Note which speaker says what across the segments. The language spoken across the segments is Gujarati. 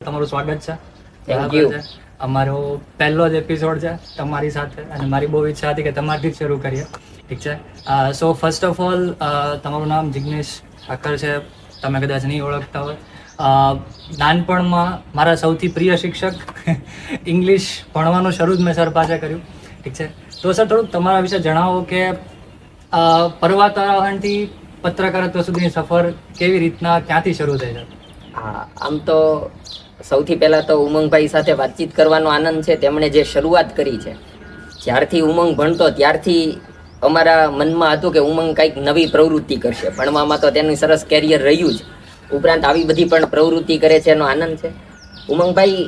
Speaker 1: તમારું સ્વાગત છે.
Speaker 2: Thank you.
Speaker 1: અમારો પહેલો જ એપિસોડ છે તમારી સાથે અને મારી બહુ ઈચ્છા હતી કે તમારથી જ શરૂ કરીએ. ઠીક છે. સો ફર્સ્ટ ઓફ ઓલ તમારું નામ જિગ્નેશ ઠાકર છે. તમે કદાચ નહીં ઓળખતા હોય. નાનપણમાં મારા સૌથી પ્રિય શિક્ષક ઇંગ્લિશ ભણવાનું શરૂ જ મેં સર પાસે કર્યું. ઠીક છે. તો સર થોડુંક તમારા વિશે જણાવો કે પર્વતારોહણથી પત્રકારત્વ સુધીની સફર કેવી રીતના ક્યાંથી શરૂ થઈ છે?
Speaker 2: હા, આમ તો સૌથી પહેલા તો ઉમંગભાઈ સાથે વાતચીત કરવાનો આનંદ છે. તેમણે જે શરૂઆત કરી છે, જ્યારથી ઉમંગ ભણતો ત્યારથી અમારા મનમાં હતું કે ઉમંગ કંઈક નવી પ્રવૃત્તિ કરશે. ભણવામાં તો તેનું સરસ કેરિયર રહ્યું જ, ઉપરાંત આવી બધી પણ પ્રવૃત્તિ કરે છે એનો આનંદ છે. ઉમંગભાઈ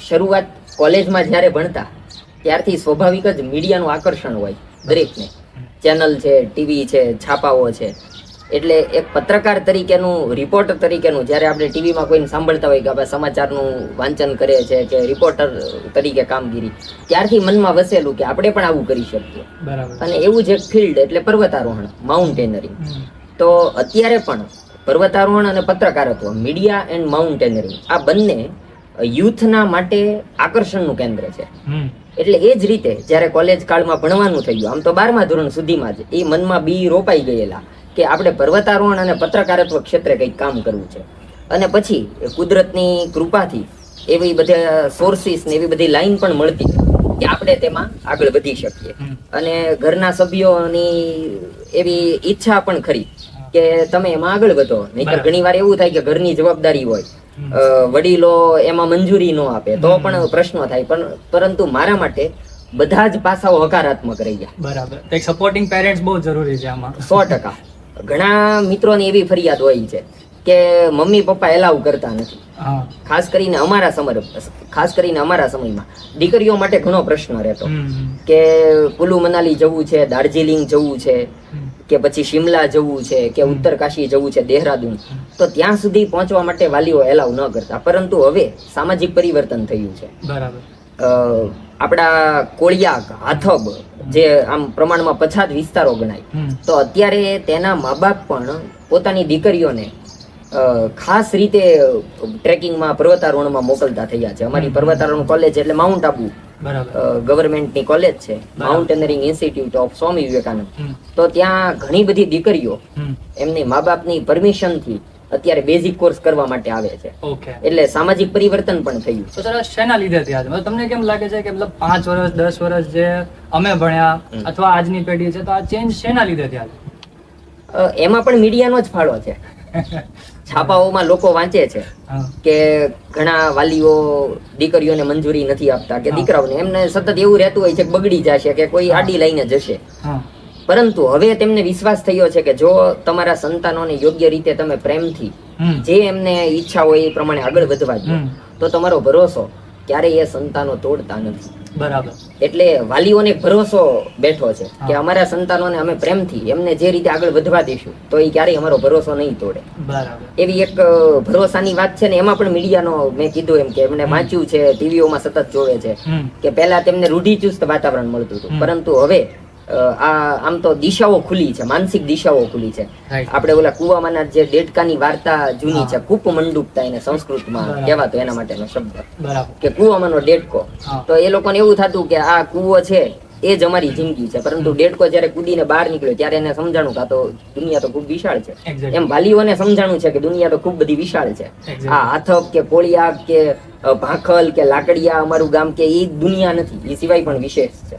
Speaker 2: શરૂઆત કોલેજમાં જ્યારે ભણતા ત્યારથી સ્વાભાવિક જ મીડિયાનું આકર્ષણ હોય દરેકને. ચેનલ છે, ટીવી છે, છાપાઓ છે, એટલે એક પત્રકાર તરીકેનું, રિપોર્ટર તરીકેનું જ્યારે આપણે ટીવીમાં કોઈને સાંભળતા હોય કે આપણે સમાચારનું વાંચન કરે છે કે રિપોર્ટર તરીકે કામગીરી, ત્યારથી મનમાં વસેલું કે આપણે પણ આવું કરી શકીએ. અને એવું જ એક ફિલ્ડ એટલે પર્વતારોહણ, માઉન્ટેનરિંગ. તો અત્યારે પણ પર્વતારોહણ અને પત્રકારત્વ, મીડિયા એન્ડ માઉન્ટેનરિંગ, આ બંને યુથના માટે આકર્ષણનું કેન્દ્ર છે. એટલે એ જ રીતે જ્યારે કોલેજ કાળમાં ભણવાનું થયું, આમ તો 12મા ધોરણ સુધીમાં જ એ મનમાં બી રોપાઈ ગયેલા કે આપણે પર્વતારોહણ અને પત્રકારત્વ ક્ષેત્રે કંઈક કામ કરવું છે. અને પછી કુદરતની કૃપાથી એવી બધા સોર્સિસ ને એવી બધી લાઈન પણ મળતી કે આપણે તેમાં આગળ વધી શકીએ. અને ઘરના સભ્યોની એવી ઈચ્છા પણ ખરી કે તમે એમાં આગળ વધો. નહીંતર ઘણી વાર એવું થાય કે ઘરની જવાબદારી હોય, વડીલો એમાં મંજૂરી ન આપે તો પણ પ્રશ્નો થાય. પરંતુ મારા માટે બધા જ પાસાઓ હકારાત્મક રહ્યા.
Speaker 1: બરાબર. એક સપોર્ટિંગ પેરેન્ટ્સ બહુ જરૂરી છે આમાં.
Speaker 2: 100%. ઘણા મિત્રોની એવી ફરિયાદ હોય છે કે મમ્મી પપ્પા એલાવ કરતા નથી. ખાસ કરીને અમારા સમયમાં દીકરીઓ માટે ઘણો પ્રશ્ન રહેતો કે કુલુ મનાલી જવું છે, દાર્જિલિંગ જવું છે, કે પછી શિમલા જવું છે, કે ઉત્તરકાશી જવું છે, દેહરાદૂન. તો ત્યાં સુધી પહોંચવા માટે વાલીઓ એલાવ ન કરતા. પરંતુ હવે સામાજિક પરિવર્તન થયું છે.
Speaker 1: બરાબર.
Speaker 2: આપણા કોળિયાક, હાથબ જે આમ પ્રમાણમાં પછાત વિસ્તારો ગણાય, તો અત્યારે તેના મા બાપ પણ પોતાની દીકરીઓને ખાસ રીતે ટ્રેકિંગમાં, પર્વતારોહણમાં મોકલતા થયા છે. અમારી પર્વતારોહણ કોલેજ એટલે માઉન્ટ આબુ ગવર્મેન્ટની કોલેજ છે, માઉન્ટેનરિંગ ઇન્સ્ટિટ્યૂટ ઓફ સ્વામી વિવેકાનંદ. તો ત્યાં ઘણી બધી દીકરીઓ એમની મા બાપની પરમિશનથી અત્યારે બેઝિક કોર્સ કરવા માટે આવે છે. એટલે સામાજિક પરિવર્તન પણ થયું.
Speaker 1: તો સર શેના લીધે થયા? તમને કેમ લાગે છે કે મતલબ 5 વર્ષ 10 વર્ષ જે અમે ભણ્યા અથવા આજની પેઢી છે, તો આ ચેન્જ શેના લીધે થયા છે?
Speaker 2: એમાં પણ મીડિયાનો જ ફાળો છે. છાપાઓમાં લોકો વાંચે છે કે ઘણા વાલીઓ દીકરીઓને મંજૂરી નથી આપતા કે દીકરાઓને, એમને સતત એવું રહેતું હોય છે કે બગડી જશે કે કોઈ આડી લઈને જશે. પરંતુ હવે તેમને વિશ્વાસ થયો છે કે જો તમારા સંતાનોને યોગ્ય રીતે તમે પ્રેમથી જે એમને ઈચ્છા હોય એ પ્રમાણે આગળ વધવા દો, તો તમારો ભરોસો ક્યારેય એ સંતાનો તોડતા નથી.
Speaker 1: બરાબર.
Speaker 2: એટલે વાલીઓને ભરોસો બેઠો છે કે અમારા સંતાનોને અમે પ્રેમથી એમને જે રીતે આગળ વધવા દઈશું તો એ ક્યારેય અમારો ભરોસો નહીં તોડે.
Speaker 1: બરાબર.
Speaker 2: એવી એક ભરોસાની વાત છે. ને એમાં પણ મીડિયાનો, મેં કીધું એમ કે એમને વાંચ્યું છે, ટીવીઓમાં સતત જોવે છે કે પહેલા તેમને રૂઢિચુસ્ત વાતાવરણ મળતું હતું, પરંતુ હવે આમ તો દિશાઓ ખુલી છે, માનસિક દિશાઓ ખુલી છે. આપણે ઓલા કુવામાંના જે દેડકાની વાર્તા જૂની છે, કૂપ મંડુકતા એને સંસ્કૃતમાં કહેવાતો, એના માટેનો શબ્દ કે કુવામાંનો દેડકો. તો એ લોકોને એવું થતું કે આ કુવો છે એ જ અમારી જિંદગી છે. પરંતુ દેડકો જયારે કૂદીને બહાર નીકળ્યો ત્યારે એને સમજાણું કે આ તો દુનિયા તો ખૂબ વિશાળ છે. એમ વાલીઓને સમજાણું છે કે દુનિયા તો ખૂબ બધી વિશાળ છે. આ હાથપ કે કોળિયાક કે ભાખલ કે લાકડિયા અમારું ગામ કે એ દુનિયા નથી, એ સિવાય પણ વિશેષ છે.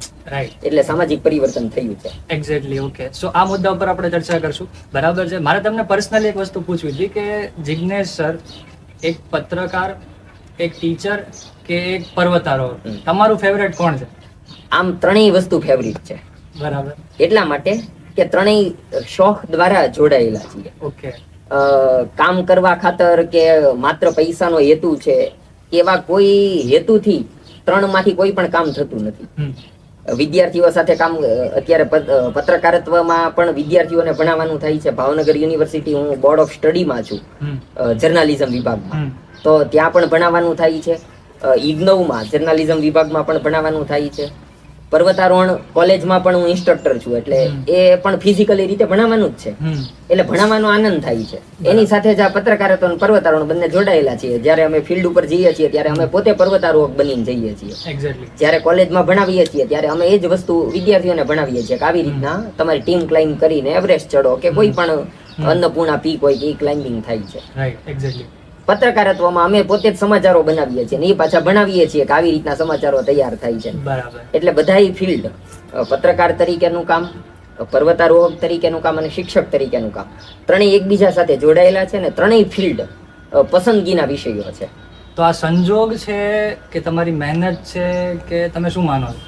Speaker 2: એટલે સામાજિક પરિવર્તન થયું છે.
Speaker 1: એક્ઝેક્ટલી. ઓકે. સો આ મુદ્દા ઉપર આપણે ચર્ચા કરશું. બરાબર છે. મારે તમને પર્સનલી એક વસ્તુ પૂછવી હતી કે જિગ્નેશ સર એક પત્રકાર, એક ટીચર કે એક પર્વતારોહક, તમારું ફેવરેટ કોણ છે?
Speaker 2: આમ ત્રણેય વસ્તુ ફેવરિટ છે.
Speaker 1: બરાબર.
Speaker 2: એટલા માટે કે ત્રણેય શોખ દ્વારા જોડાયેલા છીએ.
Speaker 1: ઓકે.
Speaker 2: કામ કરવા ખાતર કે માત્ર પૈસાનો હેતુ છે એવા કોઈ હેતુથી ત્રણમાંથી કોઈ પણ કામ થતું નથી. વિદ્યાર્થીઓ સાથે કામ, અત્યારે પત્રકારત્વમાં પણ વિદ્યાર્થીઓને ભણાવવાનું થાય છે. ભાવનગર યુનિવર્સિટી, હું બોર્ડ ઓફ સ્ટડીમાં છું, જર્નાલિઝમ વિભાગમાં, તો ત્યાં પણ ભણાવવાનું થાય છે. ઇગ્નોવમાં જર્નાલિઝમ વિભાગમાં પણ ભણાવવાનું થાય છે. પર્વતારોહણ કોલેજમાં પણ હું ઇન્સ્ટ્રક્ટર છું, એટલે એ પણ ફિઝિકલી રીતે ભણાવવાનું જ છે, એટલે ભણાવવાનો આનંદ થાય છે. એની સાથે જ આ પત્રકારત્વ અને પર્વતારોહણ બંને જોડાયેલા છીએ. જ્યારે અમે ફિલ્ડ ઉપર જઈએ છીએ ત્યારે અમે પોતે પર્વતારોહક બનીને જઈએ છીએ.
Speaker 1: એક્ઝેક્ટલી.
Speaker 2: જ્યારે કોલેજમાં ભણાવીએ છીએ ત્યારે અમે એ જ વસ્તુ વિદ્યાર્થીઓને ભણાવીએ છીએ કે આવી રીતના તમારી ટીમ ક્લાઇમ્બ કરીને એવરેસ્ટ ચડો કે કોઈ પણ અન્નપૂર્ણા પીક હોય કે ક્લાઇમ્બિંગ થાય છે.
Speaker 1: Right, exactly.
Speaker 2: પત્રકારત્વમાં અમે પોતે જ સમાચારો બનાવીએ છીએ અને એ પાછા ભણાવીએ છીએ કે આવી રીતના સમાચારો તૈયાર થાય છે.
Speaker 1: બરાબર.
Speaker 2: એટલે બધાય ફિલ્ડ, પત્રકાર તરીકેનું કામ, પર્વતારોહક તરીકેનું કામ અને શિક્ષક તરીકેનું કામ, ત્રણેય એકબીજા સાથે જોડાયેલા છે અને ત્રણેય ફિલ્ડ પસંદગીના વિષયો છે.
Speaker 1: તો આ સંજોગ છે કે તમારી મહેનત છે કે તમે શું માનો છો?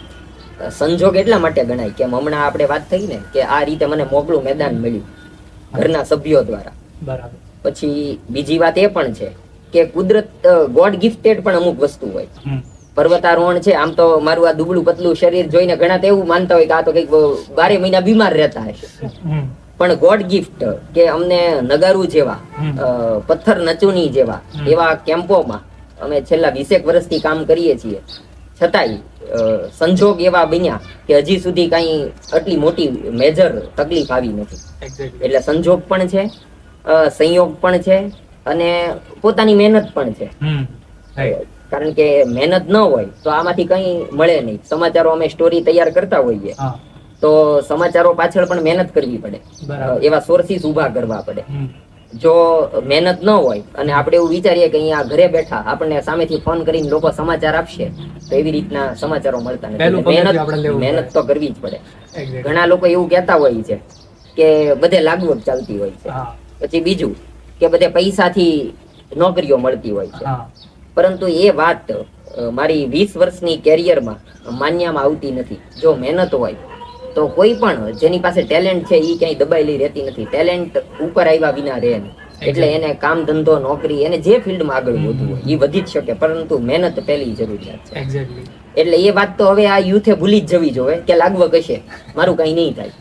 Speaker 2: સંજોગ એટલા માટે ગણાય કે હમણાં આપણે વાત થઈ ને કે આ રીતે મને મોકળું મેદાન મળ્યું ઘરના સભ્યો દ્વારા.
Speaker 1: બરાબર.
Speaker 2: પછી બીજી વાત એ પણ છે કે કુદરત ગોડ ગિફ્ટેડ પણ અમુક વસ્તુ હોય. પર્વતારોહણ છે, આમ તો મારું આ દુબળું પતલું શરીર જોઈને ઘણા તો એવું માનતા હોય કે આ તો કઈક 12 મહિના બીમાર રહેતા હશે, પણ ગોડ ગિફ્ટ કે અમને નગારું જેવા, પથ્થર નચુની જેવા એવા કેમ્પોમાં અમે છેલ્લા 20 વર્ષથી કામ કરીએ છીએ, છતાંય સંજોગ એવા બન્યા કે હજી સુધી કઈ આટલી મોટી મેજર તકલીફ આવી નથી. એટલે સંજોગ પણ છે, સંયોગ પણ છે અને પોતાની મહેનત પણ છે. કારણ કે મહેનત ન હોય તો આમાંથી કઈ મળે નહીં. સમાચારો અમે સ્ટોરી તૈયાર કરતા હોઈએ તો સમાચારો પાછળ પણ મહેનત કરવી પડે, એવા સોર્સિસ ઉભા કરવા પડે. જો મહેનત ન હોય અને આપણે એવું વિચારીએ કે અહીંયા ઘરે બેઠા આપણને સામેથી ફોન કરીને લોકો સમાચાર આપશે તો એવી રીતના સમાચારો મળતા નથી. મહેનત તો કરવી જ પડે. ઘણા લોકો એવું કહેતા હોય છે કે બધે લાગવગ ચાલતી હોય છે, પછી બીજું કે બધે પૈસાથી નોકરીઓ મળતી હોય છે, પરંતુ એ વાત મારી 20 વર્ષની કેરિયરમાં માન્યમાં આવતી નથી. જો મહેનત હોય તો કોઈ પણ જેની પાસે ટેલેન્ટ છે એ ક્યાંય દબાયેલી રહેતી નથી. ટેલેન્ટ ઉપર આવ્યા વિના રહે નહીં. એટલે એને કામ ધંધો નોકરી એને જે ફિલ્ડમાં આગળ વધવું હોય એ વધી જ શકે, પરંતુ મહેનત પહેલી જરૂરિયાત છે. એટલે એ વાત તો હવે આ યુથે ભૂલી જ જવી જોઈએ કે લાગવગ હશે મારું કઈ નહીં થાય,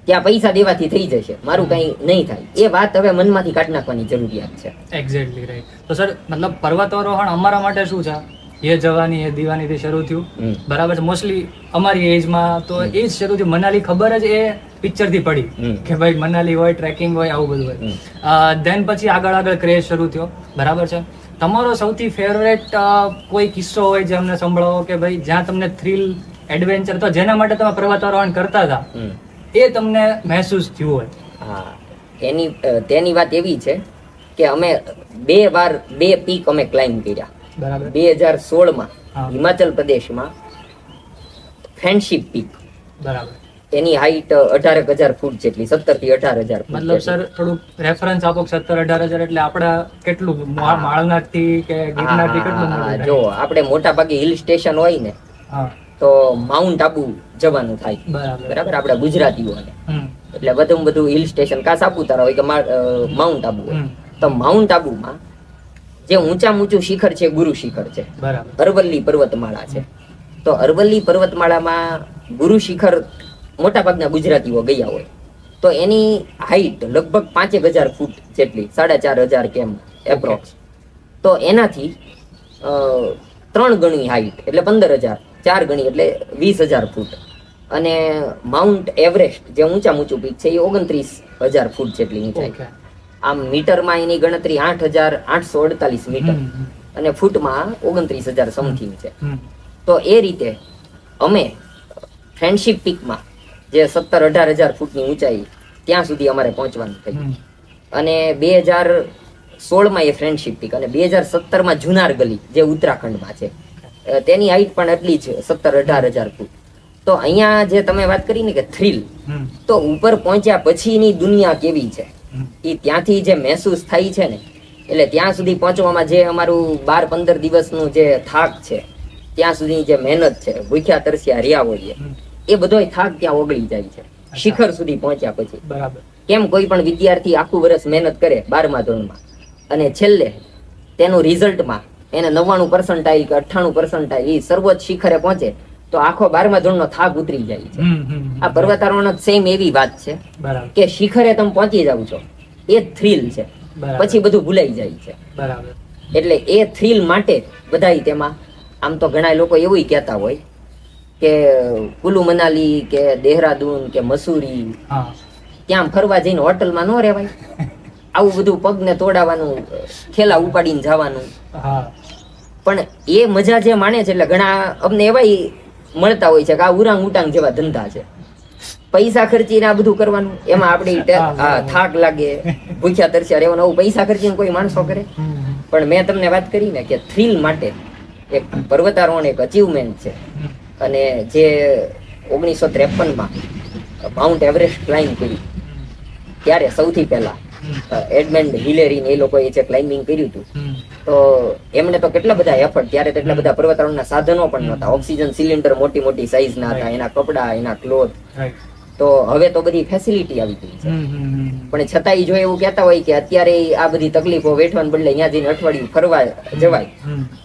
Speaker 2: ત્યાં પૈસા દેવાથી થઈ જશે મારું કઈ નહીં થાય, એ વાત હવે મનમાંથી કાઢી નાખવાની જરૂરિયાત છે.
Speaker 1: Exactly right. તો સર મતલબ પર્વતારોહણ અમારા માટે શું છે? એ જવાની એ દીવાની થી શરૂ થયું, બરાબર છે. મોસ્ટલી અમારી એજમાં તો એ જ શરૂ થયું. મનાલી ખબર જ એ પિક્ચર થી પડી કે ભાઈ મનાલી હોય, ટ્રેકિંગ હોય, આવું બધું હોય. ધેન પછી આગળ ક્રેઝ શરૂ થયો, બરાબર છે. તમારો સૌથી ફેવરેટ કોઈ કિસ્સો હોય જે અમને સંભળાવો કે ભાઈ જ્યાં તમને થ્રિલ, એડવેન્ચર, તો જેના માટે તમે પર્વતારોહણ કરતા હતા એ તમને મહેસૂસ થયું હોય?
Speaker 2: હા, તેની વાત એવી છે કે અમે 2 વાર 2 પીક અમે ક્લાઇમ્બ કર્યા. 2016માં હિમાચલ પ્રદેશમાં ફ્રેન્ડશિપ પીક, બરાબર, એની હાઈટ 18,000 ફૂટ જેટલી, 17 થી 18,000 ફૂટ.
Speaker 1: મતલબ સર થોડું રેફરન્સ આપો. 17-18,000 એટલે આપડા કેટલું માળનાથી કે ગિરનારથી કેટલું?
Speaker 2: જો આપણે મોટા ભાગે હિલ સ્ટેશન હોય ને તો માઉન્ટ આબુ જવાનું થાય, બરાબર, આપડા ગુજરાતીઓને. એટલે બધું હિલ સ્ટેશન કા સાપુતારા હોય કે માઉન્ટ આબુ હોય. તો માઉન્ટ આબુમાં જે ઊંચું શિખર છે ગુરુ શિખર છે, બરાબર, અરવલ્લી પર્વતમાળા છે. તો અરવલ્લી પર્વતમાળામાં ગુરુ શિખર મોટા ભાગના ગુજરાતીઓ ગયા હોય તો એની હાઈટ લગભગ 5,000 ફૂટ જેટલી, 4,500 કેમ એપ્રોક્સ. તો એનાથી 3 ગણી હાઈટ એટલે 15,000, 4 ગણી એટલે 20,000 ફૂટ. અને માઉન્ટ એવરેસ્ટ જે ઊંચું પીક છે એ 29,000 ફૂટ જેટલી ઊંચાઈ. આમ મીટરમાં એની ગણતરી 8,848 મીટર અને ફૂટમાં 29,000 સમથિંગ છે. તો એ રીતે અમે ફ્રેન્ડશિપ પીકમાં જે 17-18,000 ફૂટની ઊંચાઈ ત્યાં સુધી અમારે પહોંચવાનું થયું. અને 2016માં એ ફ્રેન્ડશિપ પીક અને 2017માં જુનાર ગલી જે ઉત્તરાખંડમાં છે તેની હાઈટ પણ એટલી જ 17-18,000 ફૂટ. તો અહીંયા જે તમે વાત કરી ને કે થ્રિલ, તો ઉપર પહોંચ્યા પછીની દુનિયા કેવી છે એ ત્યાંથી જે મહેસૂસ થાય છે ને, એટલે ત્યાં સુધી પહોંચવામાં જે અમારું 12-15 દિવસનું જે થાક છે, ત્યાં સુધી જે મહેનત છે, ભૂખ્યા તરસ્યા રહ્યા હોઈએ, એ બધો થાક ત્યાં ઓગળી જાય છે શિખર સુધી પહોંચ્યા પછી. બરાબર. કેમ કોઈ પણ વિદ્યાર્થી આખું વર્ષ મહેનત કરે 12મા ધોરણમાં અને છેલ્લે તેનું રિઝલ્ટમાં એને 99% કે 98% એ સર્વોચ્ચ શિખરે પહોંચે તો આખો 12મા ધોરણનો થાક ઉતરી જાય છે. આ પર્વતારોહણ સેમ એવી વાત છે કે શિખરે તમે પહોંચી જાવ છો એ થ્રિલ છે, પછી બધું ભૂલાઈ જાય છે. બરાબર. એટલે એ થ્રિલ માટે બધાય તેમાં, આમ તો ઘણા લોકો એવું કહેતા હોય કે કુલુ મનાલી કે દેહરાદૂન કે મસૂરી
Speaker 1: હા
Speaker 2: ત્યાં ફરવા જઈને હોટલમાં ન રહેવાય. આવું બધું પગને તોડાવાનું, થેલા ઉપાડીને જવાનું.
Speaker 1: હા
Speaker 2: પણ એ મજા જે માણે છે, એટલે ઘણા અમને એવાય મળતા હોય છે કે આ ઉરાંગ ઉટાંગ જેવા ધંધા છે, પૈસા ખર્ચીને આ બધું કરવાનું, એમાં આપણે થાક લાગે, ભૂખ્યા તરસ્યા રહેવાનું, આવું પૈસા ખર્ચીને કોઈ માણસો કરે. પણ મેં તમને વાત કરી ને કે થ્રિલ માટે એક પર્વતારોહણ એક અચીવમેન્ટ છે. અને જે 1953માં માઉન્ટ એવરેસ્ટ ક્લાઇમ્બ કર્યું ત્યારે સૌથી પહેલા એડમંડ હિલેરી ને એ લોકોએ જે ક્લાઇમ્બિંગ કર્યું હતું, તો એમને તો કેટલા બધા એફર્ટ, ત્યારે તો એટલા બધા પર્વતારોહણના સાધનો પણ નહોતા, ઓક્સિજન સિલિન્ડર મોટી મોટી સાઈઝ ના હતા, એના કપડા, એના ક્લોથ. તો હવે તો બધી ફેસિલિટી આવી ગઈ છે, પણ છતાંય જો એવું કહેતા હોય કે અત્યારે આ બધી તકલીફો વેઠવાને બદલે અહીંયા જઈને અઠવાડિયું ફરવા જવાય,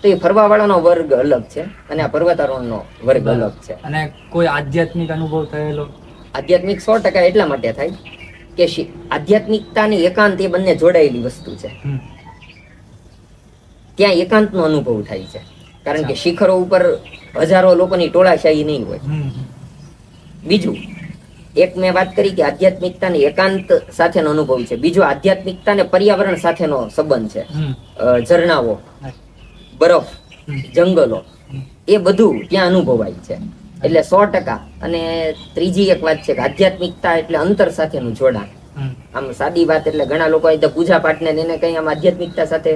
Speaker 2: તો એ ફરવા વાળાનો વર્ગ અલગ છે અને આ પર્વતારોહણનો વર્ગ અલગ છે.
Speaker 1: અને કોઈ આધ્યાત્મિક અનુભવ થયેલો?
Speaker 2: આધ્યાત્મિક 100% એટલા માટે થાય કે આધ્યાત્મિકતા અને એકાંત એ બંને જોડાયેલી વસ્તુ છે. ત્યાં એકાંતનો અનુભવ થાય છે, કારણ કે શિખરો ઉપર હજારો લોકોની ટોળાશાહી નહીં હોય. બીજું એક મેં વાત કરી કે આધ્યાત્મિકતા ને એકાંત સાથેનો અનુભવ છે. બીજું આધ્યાત્મિકતા ને પર્યાવરણ સાથેનો સંબંધ છે. ઝરણાઓ, બરફ, જંગલો, એ બધું ત્યાં અનુભવાય છે, એટલે 100%. અને ત્રીજી એક વાત છે કે આધ્યાત્મિકતા એટલે અંતર સાથેનું જોડાણ. આમ સાદી વાત એટલે ઘણા લોકો પૂજા પાઠ ને એને કઈ આમ આધ્યાત્મિકતા સાથે,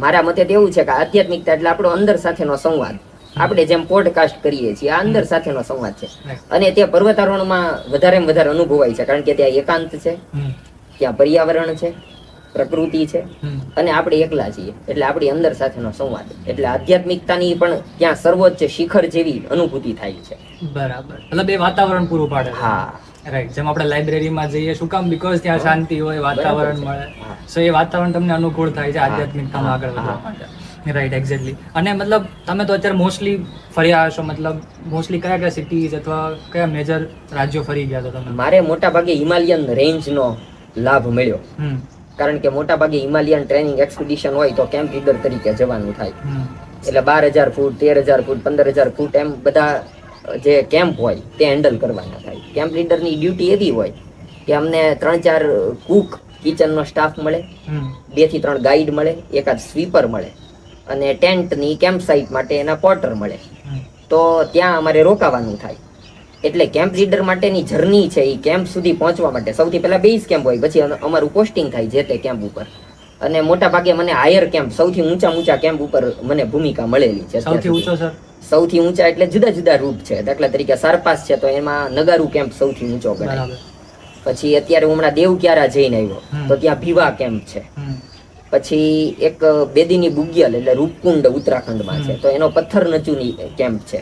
Speaker 2: મારા મતે તો એવું છે કે આધ્યાત્મિકતા એટલે આપણો અંદર સાથેનો સંવાદ. આપણે જેમ પોડકાસ્ટ કરીએ છીએ, આ અંદર સાથેનો સંવાદ છે. અને તે પર્વતારોહણમાં વધારે અનુભવાય છે, કારણ કે ત્યાં એકાંત છે, ત્યાં પર્યાવરણ છે, પ્રકૃતિ છે, અને આપણે એકલા છીએ, એટલે આપણી અંદર સાથેનો સંવાદ. એટલે આધ્યાત્મિકતાની પણ ત્યાં સર્વોચ્ચ શિખર જેવી અનુભૂતિ થાય છે.
Speaker 1: બરાબર, મતલબ એ વાતાવરણ પૂરું પાડે.
Speaker 2: હા
Speaker 1: રાઈટ. જેમ આપણે લાઇબ્રેરીમાં જઈએ, શું કામ? બીકોઝ ત્યાં શાંતિ હોય, વાતાવરણ મળે, સો એ વાતાવરણ તમને અનુકૂળ થાય છે આધ્યાત્મિકતામાં આગળ વધવા માટે. Right, exactly. અને મતલબ તમે તો અત્યારે મોસ્ટલી ફર્યા હશો, મતલબ મોસ્ટલી કયા સિટીઝ અથવા કયા મેજર રાજ્યો ફરી ગયા છો તમે?
Speaker 2: મારે મોટા ભાગે હિમાલયન રેન્જનો લાભ મળ્યો, કારણ કે મોટા ભાગે હિમાલયન ટ્રેનિંગ એક્સપિડિશન હોય તો કેમ્પ લીડર તરીકે જવાનું થાય. એટલે 12,000 ફૂટ, 13,000 ફૂટ, 15,000 ફૂટ એમ બધા જે કેમ્પ હોય તે હેન્ડલ કરવાના થાય. કેમ્પ લીડરની ડ્યુટી એવી હોય કે અમને 3-4 કુક, કિચનનો સ્ટાફ મળે, 2 થી 3 ગાઈડ મળે, એકાદ સ્વીપર મળે, અને ટેન્ટની કેમ્પ સાઇટ માટે એના પોર્ટર મળે. તો ત્યાં અમારે રોકાવાનું થાય. એટલે કેમ્પ લીડર માટેની જર્ની છે એ કેમ્પ સુધી પહોંચવા માટે સૌથી પહેલા બેઝ કેમ્પ હોય, પછી અમારું પોસ્ટિંગ થાય જે તે કેમ્પ ઉપર. અને મોટા ભાગે મને હાયર કેમ્પ, સૌથી ઊંચા કેમ્પ ઉપર મને ભૂમિકા મળેલી છે.
Speaker 1: સૌથી ઊંચો સર?
Speaker 2: સૌથી ઊંચા એટલે જુદા જુદા રૂટ છે. દાખલા તરીકે સારપાસ છે તો એમાં નગારુ કેમ્પ સૌથી ઊંચો ગણાય. પછી અત્યારે હમણાં દેવક્યારા જઈને આવ્યો તો ત્યાં ભીવા કેમ્પ છે. પછી એક બેદીની બુગ્યલ એટલે રૂપકુંડ ઉત્તરાખંડમાં છે, તો એનો પથ્થર નચુની કેમ્પ છે.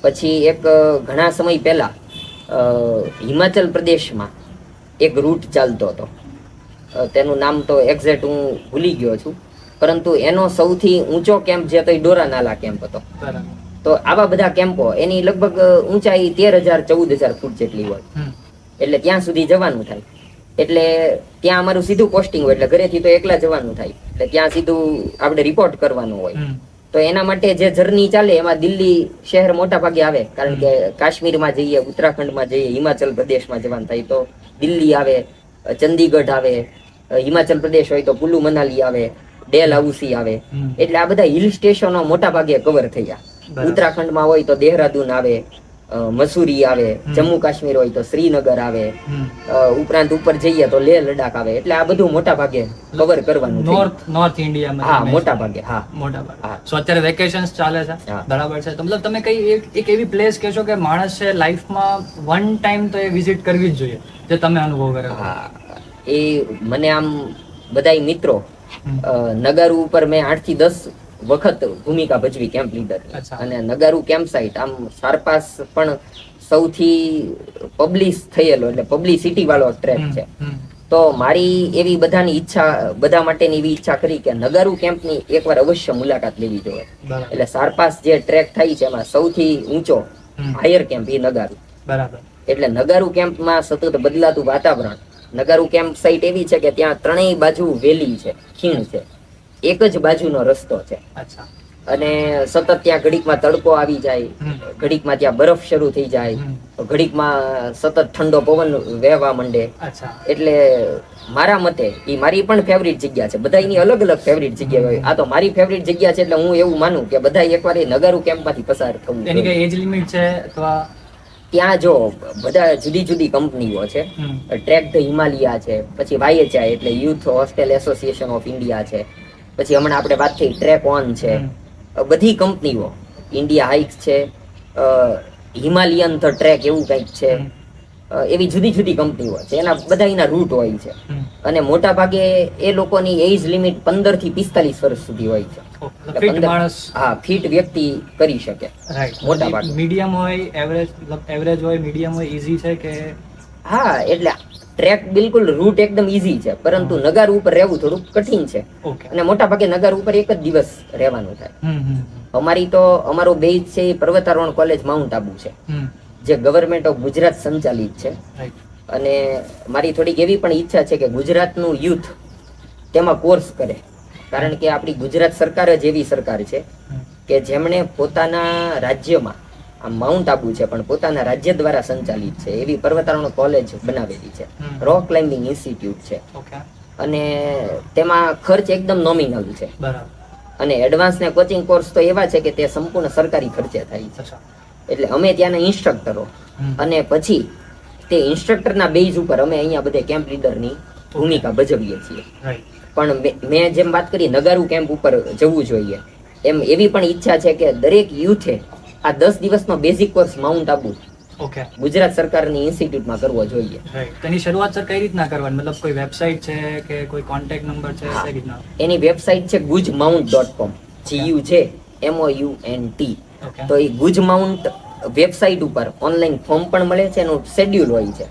Speaker 2: પછી એક ઘણા સમય પહેલા હિમાચલ પ્રદેશમાં એક રૂટ ચાલતો હતો, તેનું નામ તો એક્ઝેક્ટ હું ભૂલી ગયો છું, પરંતુ એનો સૌથી ઊંચો કેમ્પ જે હતો એ ડોરાનાલા કેમ્પ હતો. તો આવા બધા કેમ્પો એની લગભગ ઊંચાઈ 13,000-14,000 ફૂટ જેટલી હોય, એટલે ત્યાં સુધી જવાનું થાય. એટલે ત્યાં અમારું સીધું પોસ્ટિંગ હોય, એટલે ઘરેથી તો એકલા જવાનું થાય, એટલે ત્યાં સીધું આપણે રિપોર્ટ કરવાનું હોય. તો એના માટે જે જર્ની ચાલે એમાં દિલ્હી શહેર મોટા ભાગે આવે, કારણ કે કાશ્મીરમાં જઈએ, ઉત્તરાખંડમાં જઈએ, હિમાચલ પ્રદેશમાં જવાનું થાય તો દિલ્હી આવે, ચંદીગઢ આવે, હિમાચલ પ્રદેશ હોય તો કુલ્લુ મનાલી આવે, ડેલ હાઉસી આવે. એટલે આ બધા હિલ સ્ટેશનો મોટા ભાગે કવર થયા. ઉત્તરાખંડમાં હોય તો દેહરાદૂન આવે, મસૂરી આવે, જમ્મુ કાશ્મીર હોય તો શ્રીનગર આવે, ઉપરાંત ઉપર જઈએ તો લેહ લડાખ આવે. એટલે આ બધું મોટા ભાગે કવર કરવાનું.
Speaker 1: નોર્થ ઇન્ડિયામાં?
Speaker 2: હા, મોટા ભાગે. હા,
Speaker 1: મોટા ભાગે. સો અત્યારે વેકેશન્સ ચાલે છે, બરાબર છે, તો મતલબ તમે કઈ એક એવી પ્લેસ કહેશો કે માણસે લાઈફમાં વન ટાઈમ તો એ વિઝિટ કરવી જ જોઈએ, જે તમે અનુભવ કર્યો?
Speaker 2: હા, એ મને આમ બધાય મિત્રો, નગારુ ઉપર મેં 8 થી 10 વખત ભૂમિકા ભજવી કેમ્પ લીડર. અને નગારુ કેમ્પ સાઇટ આમ સારપાસ પણ સૌથી પબ્લિશ થયેલો, એટલે પબ્લિસિટી વાળો ટ્રેક છે. તો મારી એવી બધાની ઈચ્છા, બધા માટેની એવી ઈચ્છા કરી કે નગારુ કેમ્પની એકવાર અવશ્ય મુલાકાત લેવી જોઈએ. એટલે સારપાસ જે ટ્રેક થાય છે એમાં સૌથી ઊંચો હાયર કેમ્પ એ નગારુ. બરાબર. એટલે નગારુ કેમ્પમાં સતત બદલાતું વાતાવરણ. નગારુ કેમ્પ સાઇટ એવી છે કે ત્યાં 3 બાજુ વેલી છે, ખીણ છે, એક જ બાજુનો રસ્તો છે. અને સતત ત્યાં ઘડીકમાં તડકો આવી જાય, ઘડીકમાં ત્યાં બરફ શરૂ થઈ જાય, ઘડીકમાં સતત ઠંડો પવન વહેવા માંડે.
Speaker 1: અચ્છા.
Speaker 2: એટલે મારા મતે એ મારી પણ ફેવરિટ જગ્યા છે. બધાની અલગ અલગ ફેવરિટ જગ્યા હોય. આ તો મારી ફેવરિટ જગ્યા છે એટલે હું એવું માનું કે બધા એકવાર એ નગારુ કેમ્પમાંથી પસાર થવું.
Speaker 1: એની કઈ એજ લિમિટ છે અથવા?
Speaker 2: ત્યાં જો બધા જુદી જુદી કંપનીઓ છે. ટ્રેક ધ હિમાલયા છે, પછી YHI એટલે youth hostel association of India છે, પછી હમણાં આપણે વાત થઈ ટ્રેક ઓન છે. બધી કંપનીઓ, ઇન્ડિયા હાઇક્સ છે, હિમાલયન ધ ટ્રેક એવું કંઈક છે, એવી જુદી જુદી કંપનીઓ છે. એના બધા એના રૂટ હોય છે અને મોટા ભાગે એ લોકોની એજ લિમિટ 15 થી 45 વર્ષ સુધી હોય છે.
Speaker 1: ફિટ માણસ,
Speaker 2: હા, ફિટ વ્યક્તિ કરી શકે.
Speaker 1: રાઈટ.
Speaker 2: મોટા ભાગે
Speaker 1: મીડિયમ હોય, એવરેજ હોય, મીડિયમ હોય, ઈઝી છે કે?
Speaker 2: હા, એટલે ટ્રેક બિલકુલ રૂટ એકદમ ઈઝી છે, પરંતુ નગાર ઉપર રહેવું થોડું કઠિન છે. અને મોટા ભાગે નગાર ઉપર એક જ દિવસ રહેવાનું થાય. અમારો બેઝ છે એ પર્વતારોહણ કોલેજ માઉન્ટ આબુ છે, જે ગવર્મેન્ટ ઓફ ગુજરાત સંચાલિત છે. અને મારી થોડીક એવી પણ ઈચ્છા છે કે ગુજરાતનું યુથ તેમાં કોર્સ કરે, કારણ કે આપણી ગુજરાત સરકાર જ એવી સરકાર છે કે જેમણે પોતાના રાજ્યમાં, આ માઉન્ટ આબુ છે પણ પોતાના રાજ્ય દ્વારા સંચાલિત છે એવી પર્વતારોહણ કોલેજ બનાવેલી છે. રોક ક્લાઇમ્બિંગ ઇન્સ્ટિટ્યૂટ છે અને તેમાં ખર્ચ એકદમ નોમિનલ છે. અને એડવાન્સ ને કોચિંગ કોર્સ તો એવા છે કે તે સંપૂર્ણ સરકારી ખર્ચે થાય છે. એટલે અમે ત્યાંના ઇન્સ્ટ્રક્ટરો અને પછી તે ઇન્સ્ટ્રક્ટરના બેઝ ઉપર અમે અહીંયા બધે કેમ્પ લીડરની ભૂમિકા ભજવીએ છીએ. પણ મેં જેમ વાત કરી નગારુ કેમ્પ ઉપર જવું જોઈએ, એમ એવી પણ ઈચ્છા છે કે દરેક યુથે આ 10 દિવસનો basic course mount Abu Gujarat સરકારની ઇન્સ્ટિટ્યૂટમાં કરવો જોઈએ.
Speaker 1: તેની શરૂઆત સર કઈ રીતના કરવાની? મતલબ કોઈ વેબસાઇટ છે કે કોઈ કોન્ટેક્ટ નંબર છે?
Speaker 2: એની વેબસાઇટ છે gujmount.com, GUJMOUNT. તો એ ગુજમાઉન્ટ વેબસાઇટ ઉપર ઓનલાઈન ફોર્મ પણ મળે છે, એનું શેડ્યુલ હોય છે.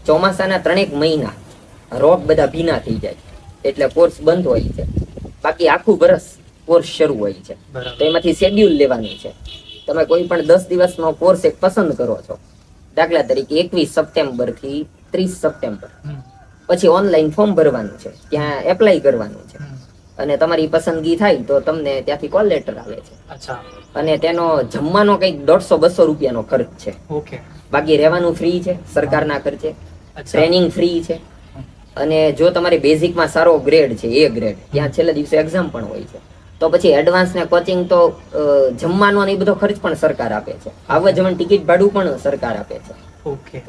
Speaker 2: ચોમાસાના 3 મહિના રોક બધા ભીના થઈ જાય એટલે કોર્સ બંધ હોય છે, બાકી આખું વર્ષ કોર્સ શરૂ હોય છે. તો એમાંથી શેડ્યુલ લેવાનું છે. તમે કોઈ પણ 10 દિવસનો કોર્સ એક પસંદ કરો છો, દાખલા તરીકે 21 સપ્ટેમ્બર થી 30 સપ્ટેમ્બર, પછી ઓનલાઈન ફોર્મ ભરવાનું છે, ત્યાં એપ્લાય કરવાનું છે અને તમારી પસંદગી થાય તો તમને ત્યાંથી કોલ લેટર આવે છે. અને તેનો જમવાનો કંઈક 150-200 રૂપિયાનો ખર્ચ છે. બાકી રહેવાનું ફ્રી છે સરકારના ખર્ચે, ટ્રેનિંગ ફ્રી છે. અને જો તમારે બેઝિકમાં સારો ગ્રેડ છે, A ગ્રેડ, ત્યાં છેલ્લા દિવસે એક્ઝામ પણ હોય છે. તો પછી એડવાન્સ ને કોચિંગ તો જમવાનો ને એ બધો ખર્ચ પણ સરકાર આપે છે. આવવા જવાનું ટિકિટ ભાડું પણ સરકાર આપે છે.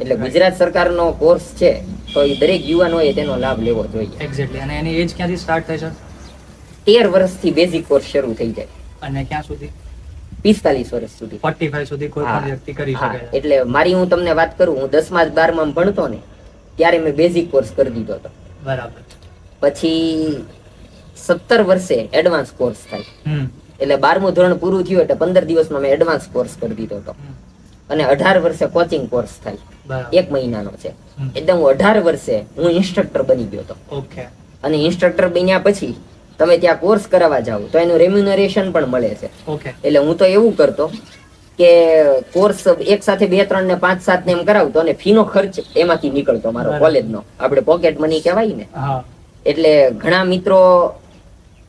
Speaker 2: એટલે ગુજરાત સરકારનો કોર્સ છે તો એ દરેક યુવાનોએ તેનો લાભ લેવો જોઈએ.
Speaker 1: એક્ઝેક્ટલી. અને એની એજ ક્યાંથી સ્ટાર્ટ થાય છે?
Speaker 2: 13 વર્ષથી બેઝિક કોર્સ શરૂ થઈ જાય
Speaker 1: અને ક્યાં સુધી?
Speaker 2: 45 વર્ષ સુધી,
Speaker 1: 45 સુધી કોઈ પણ વ્યક્તિ કરી શકે.
Speaker 2: એટલે મારી હું તમને વાત કરું, હું 10મા 12માં ભણતો ને ત્યારે મેં બેઝિક કોર્સ કરી દીધો હતો.
Speaker 1: બરાબર.
Speaker 2: પછી 17 વર્ષે એડવાન્સ કોર્સ થાય. એટલે 12મું ધોરણ પૂરું થયું એટલે 15 દિવસમાં મેં એડવાન્સ કોર્સ કરી દીધો હતો. અને 18 વર્ષે કોચિંગ કોર્સ થાય, 1 મહિનાનો છે. એટલે હું 18 વર્ષે હું ઇન્સ્ટ્રક્ટર બની ગયો હતો. અને ઇન્સ્ટ્રક્ટર બન્યા પછી તમે ત્યાં કોર્સ કરાવવા જાવ તો એનું રેમ્યુનરેશન પણ મળે છે. એટલે હું તો એવું કરતો કે કોર્સ એક સાથે 2, 3 ને 5, 7 ને એમ કરાવતો અને ફીનો ખર્ચ એમાંથી નીકળતો મારો કોલેજનો. આપણે પોકેટ મની કહેવાય ને. એટલે ઘણા મિત્રો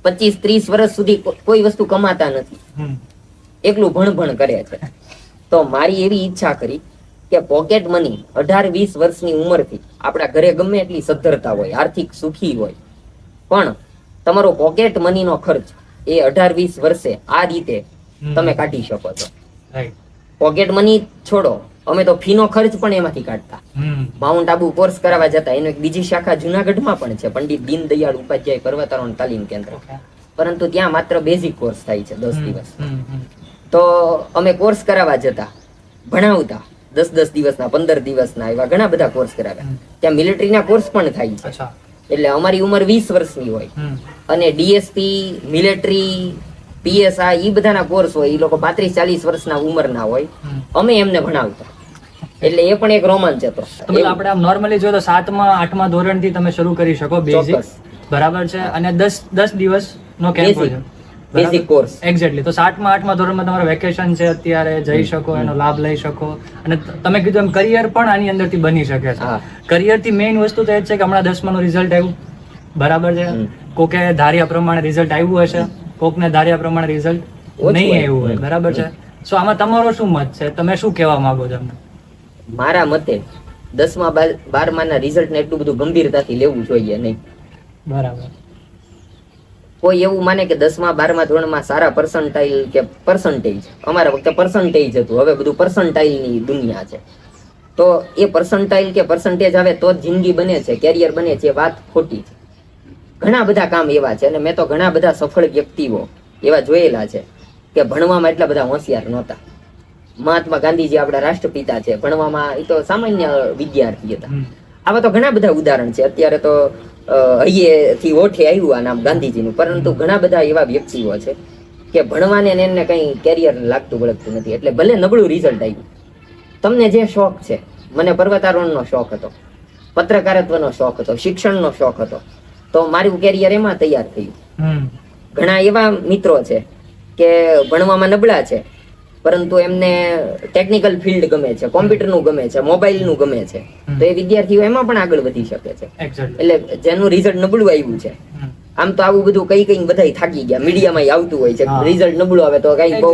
Speaker 2: 25-30 વર્ષ સુધી કોઈ વસ્તુ કમાતા નથી, એકલું ભણ કરે છે. તો મારી એવી ઈચ્છા કરી કે પોકેટ મની 18-20 વર્ષની ઉંમરથી, આપણા ઘરે ગમે એટલી સદ્ધરતા હોય, આર્થિક સુખી હોય, પણ તમારો પોકેટ મનીનો ખર્ચ એ 18-20 વર્ષે આ રીતે તમે કાઢી શકો છો. પોકેટ મની છોડો, અમે તો ફીનો ખર્ચ પણ એમાંથી કાઢતા. માઉન્ટ આબુ કોર્સ કરાવવા જતા. એનો એક બીજી શાખા જુનાગઢમાં પણ છે, પંડિત દીનદયાળ ઉપાધ્યાય પર્વતારોહણ તાલીમ કેન્દ્ર, પરંતુ ત્યાં માત્ર બેઝિક કોર્સ થાય છે 10 દિવસ. તો અમે કોર્સ કરાવવા જતા, ભણાવતા 10-10 દિવસના, 15 દિવસના, એવા ઘણા બધા કોર્સ કરાવ્યા. ત્યાં મિલિટરીના કોર્સ પણ થાય છે. એટલે અમારી ઉંમર 20 વર્ષની હોય અને ડીએસપી, મિલિટરી, PSI એ બધાના કોર્સ હોય, એ લોકો 35-40 વર્ષના ઉંમરના હોય. અમે એમને ભણાવતા. એટલે એ પણ એક રોમાંચ હતો.
Speaker 1: આપણે આમ નોર્મલી જોઈએ તો 7મા 8મા ધોરણથી તમે શરૂ કરી શકો બેઝિક, બરાબર છે? અને 10 દિવસનો કેમ્પ હોય છે,
Speaker 2: બેઝિક કોર્સ.
Speaker 1: એક્ઝેક્ટલી. તો 7મા 8મા ધોરણમાં તમારો વેકેશન છે, અત્યારે જઈ શકો, એનો લાભ લઈ શકો. અને તમે કીધું એમ કરિયર પણ આની અંદરથી બની શકે છે. કરિયરથી મેઇન વસ્તુ તો એ જ છે કે હમણાં 10માનું રિઝલ્ટ આવ્યું, બરાબર છે? કોકે ધાર્યા પ્રમાણે રિઝલ્ટ આવ્યું હશે, કોકને ધાર્યા પ્રમાણે રિઝલ્ટ
Speaker 2: ઓછું
Speaker 1: નહીં
Speaker 2: હોય.
Speaker 1: આવ્યું હોય, બરાબર છે. સો આમાં તમારો શું મત છે? તમે શું કહેવા માંગો છો અમને?
Speaker 2: મારા મતે 10મા 12માના રિઝલ્ટને એટલું બધું ગંભીરતાથી લેવું જોઈએ નહીં.
Speaker 1: બરાબર.
Speaker 2: કોઈ એવું માને કે 10મા 12મા ધોરણમાં સારા પર્સન્ટાઇલ કે પર્સન્ટેજ, અમારા વખતે પર્સન્ટેજ હતું, હવે બધું પર્સન્ટાઇલની દુનિયા છે. તો એ પર્સન્ટાઇલ કે પર્સન્ટેજ આવે તો જ જિંદગી બને છે, કેરિયર બને છે, એ વાત ખોટી છે. ઘણા બધા કામ એવા છે અને મેં તો ઘણા બધા સફળ વ્યક્તિઓ એવા જોયેલા છે કે ભણવામાં એટલા બધા હોશિયાર નહોતા. મહાત્મા ગાંધીજી આપણા રાષ્ટ્રપિતા છે, ભણવામાં એ તો સામાન્ય વિદ્યાર્થી હતા. આવા તો ઘણા બધા ઉદાહરણ છે. અત્યારે તો હૈયેથી ઓઠે આવ્યું આ નામ ગાંધીજીનું, પરંતુ ઘણા બધા એવા વ્યક્તિઓ છે કે ભણવાને ને એને કંઈ કેરિયર લાગતું વળગતું નથી. એટલે ભલે નબળું રિઝલ્ટ આવ્યું, તમને જે શોખ છે, મને પર્વતારોહણનો શોખ હતો, પત્રકારત્વનો શોખ હતો, શિક્ષણનો શોખ હતો, તો મારું કેરિયર એમાં તૈયાર થયું. ઘણા એવા મિત્રો છે કે ભણવામાં નબળા છે, પરંતુ એમને ટેકનિકલ ફિલ્ડ ગમે છે, કોમ્પ્યુટરનું ગમે છે, મોબાઈલનું ગમે છે, તો એ વિદ્યાર્થીઓ એમાં પણ આગળ વધી શકે છે. એટલે જેનું રિઝલ્ટ નબળું આવ્યું છે, આમ તો આવું બધું કઈ કઈ બધા થાકી ગયા, મીડિયામાં આવતું હોય છે, રિઝલ્ટ નબળું આવે તો કઈ બહુ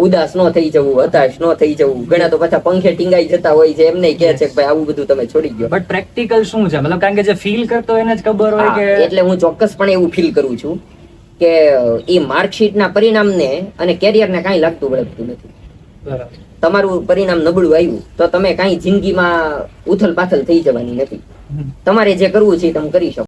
Speaker 2: ઉદાસ ન થઈ જવું, હતાશ ન થઈ જવું. ઘણા તો પાછા પંખે ટીંગાઈ જતા હોય છે, એમને કહે છે કે ભાઈ આવું બધું તમે છોડી ગયો.
Speaker 1: બટ પ્રેક્ટિકલ શું છે? મતલબ કારણ કે જે ફીલ કરતો હોય એને જ ખબર હોય કે
Speaker 2: એટલે હું ચોક્કસપણે એવું ફીલ કરું છું કે એ માર્કશીટના પરિણામને અને કેરિયરને કાંઈ લાગતું વળગતું નથી.
Speaker 1: બરાબર.
Speaker 2: તમારું પરિણામ નબળું આવ્યું તો તમે કાંઈ જિંદગીમાં ઉથલ પાથલ થઈ જવાની નથી. તમારે જે કરવું છે એ તમે કરી શકો.